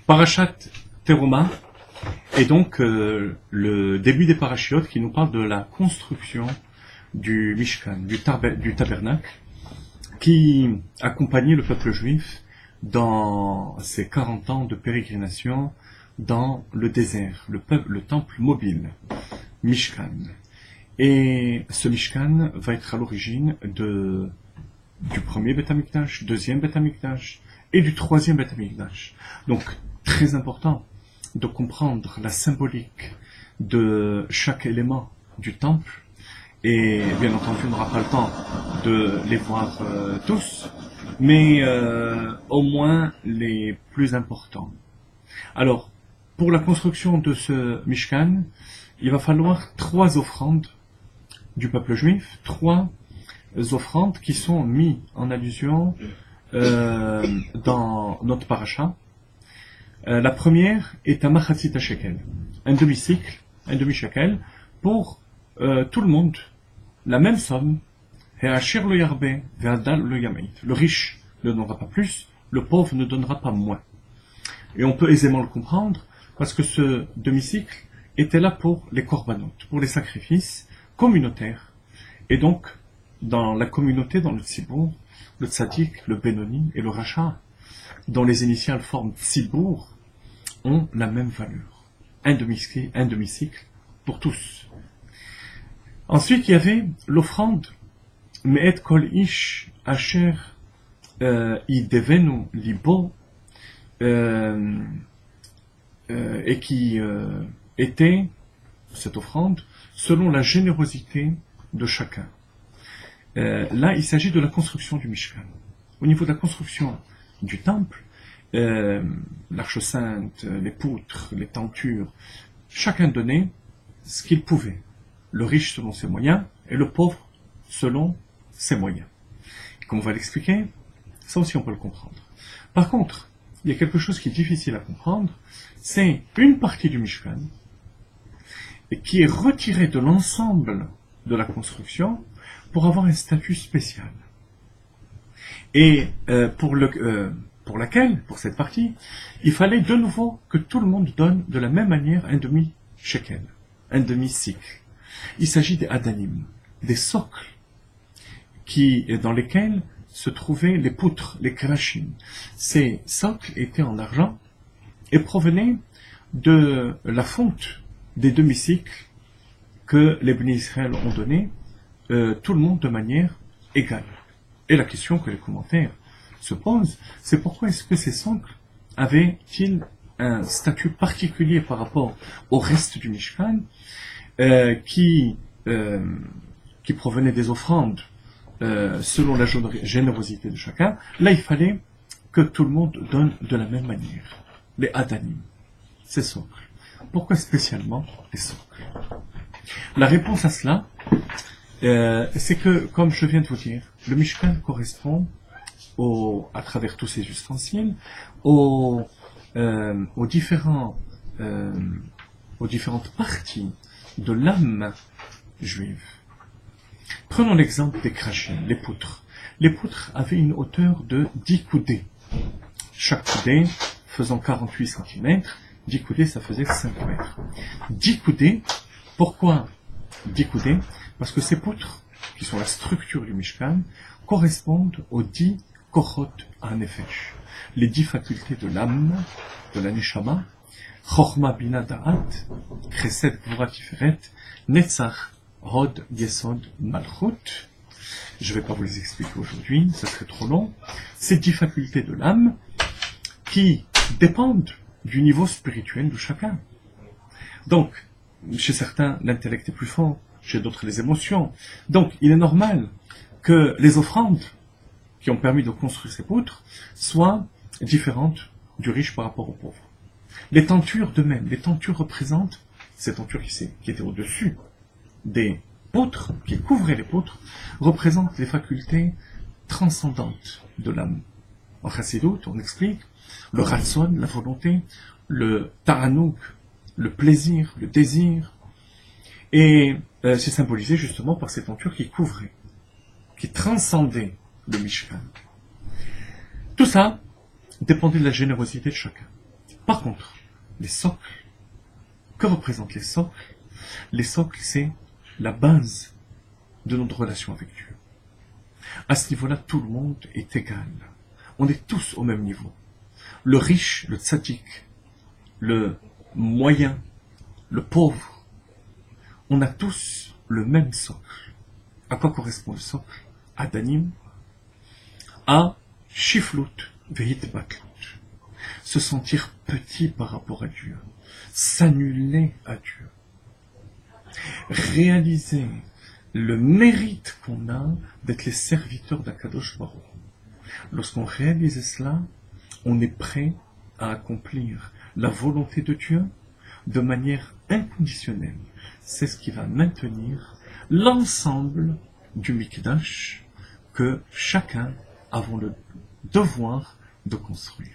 Parashat Teruma est donc le début des parachiotes qui nous parle de la construction du Mishkan, du tabernacle, qui accompagnait le peuple juif dans ses 40 ans de pérégrination dans le désert, le temple mobile, Mishkan. Et ce Mishkan va être à l'origine du premier Beth Amikdash, deuxième Beth Amikdash et du troisième Beth Amikdash. Donc, très important de comprendre la symbolique de chaque élément du temple. Et bien entendu, on n'aura pas le temps de les voir tous, mais au moins les plus importants. Alors, pour la construction de ce Mishkan, il va falloir 3 offrandes du peuple juif, 3 offrandes qui sont mises en allusion dans notre paracha. La première est un machatzit shekel, un demi-cycle, un demi-shekel, pour tout le monde, la même somme. Le riche ne donnera pas plus, le pauvre ne donnera pas moins. Et on peut aisément le comprendre, parce que ce demi-cycle était là pour les korbanot, pour les sacrifices communautaires. Et donc, dans la communauté, dans le tzibour, le tzadik, le benoni et le racha, dont les initiales forment tzibour, ont la même valeur. Un demi-cycle pour tous. Ensuite, il y avait l'offrande Me'et kol ish asher idevenu libo, et qui était, cette offrande, selon la générosité de chacun. Là, il s'agit de la construction du Mishkan. Au niveau de la construction du temple, l'arche sainte, les poutres, les tentures, chacun donnait ce qu'il pouvait. Le riche selon ses moyens et le pauvre selon ses moyens. Et comme on va l'expliquer, ça aussi on peut le comprendre. Par contre, il y a quelque chose qui est difficile à comprendre, c'est une partie du Mishkan qui est retirée de l'ensemble de la construction pour avoir un statut spécial. Et pour cette partie, il fallait de nouveau que tout le monde donne de la même manière un demi-shekel, un demi-cycle. Il s'agit des adanim, des socles, dans lesquels se trouvaient les poutres, les krashim. Ces socles étaient en argent et provenaient de la fonte des demi-cycles que les Bnei Israël ont donné, tout le monde de manière égale. Et la question que les commentaires se posent, c'est pourquoi est-ce que ces socles avaient-ils un statut particulier par rapport au reste du Mishkan, qui provenait des offrandes selon la générosité de chacun. Là, il fallait que tout le monde donne de la même manière. Les adanim, ces socles. Pourquoi spécialement les socles? La réponse à cela, c'est que, comme je viens de vous dire, le Mishkan correspond à travers tous ces ustensiles, aux différentes parties de l'âme juive. Prenons l'exemple des krashim, les poutres. Les poutres avaient une hauteur de 10 coudées. Chaque coudée faisant 48 cm, 10 coudées, ça faisait 5 mètres. 10 coudées, pourquoi 10 coudées? Parce que ces poutres, qui sont la structure du Mishkan, correspondent aux 10 kochot ha-nefesh, les 10 facultés de l'âme, de la neshama, Chochma bina da'at, Chesed gvura tiferet, Netzach, Hod, Yesod, Malchut. Je ne vais pas vous les expliquer aujourd'hui, ça serait trop long. Ces 10 facultés de l'âme qui dépendent du niveau spirituel de chacun. Donc, chez certains, l'intellect est plus fort, chez d'autres, les émotions. Donc, il est normal que les offrandes qui ont permis de construire ces poutres soient différentes du riche par rapport au pauvre. Les tentures de même, les tentures représentent, ces tentures qui étaient au-dessus des poutres, qui couvraient les poutres, représentent les facultés transcendantes de l'âme. En Chassidut, on explique le ratson, la volonté, le ta'anouk, le plaisir, le désir, et c'est symbolisé justement par ces tentures qui couvraient, qui transcendaient le Mishkan. Tout ça dépendait de la générosité de chacun. Par contre, les socles, que représentent les socles? Les socles, c'est la base de notre relation avec Dieu. À ce niveau-là, tout le monde est égal. On est tous au même niveau. Le riche, le tzaddik, le moyen, le pauvre, on a tous le même socle. À quoi correspond le socle? À Danim, à Shiflut, Vehitbatlut. Se sentir petit par rapport à Dieu, s'annuler à Dieu, réaliser le mérite qu'on a d'être les serviteurs d'Akadosh Baruch Hu. Lorsqu'on réalise cela, on est prêt à accomplir la volonté de Dieu de manière inconditionnelle. C'est ce qui va maintenir l'ensemble du Mikdash que chacun a le devoir de construire.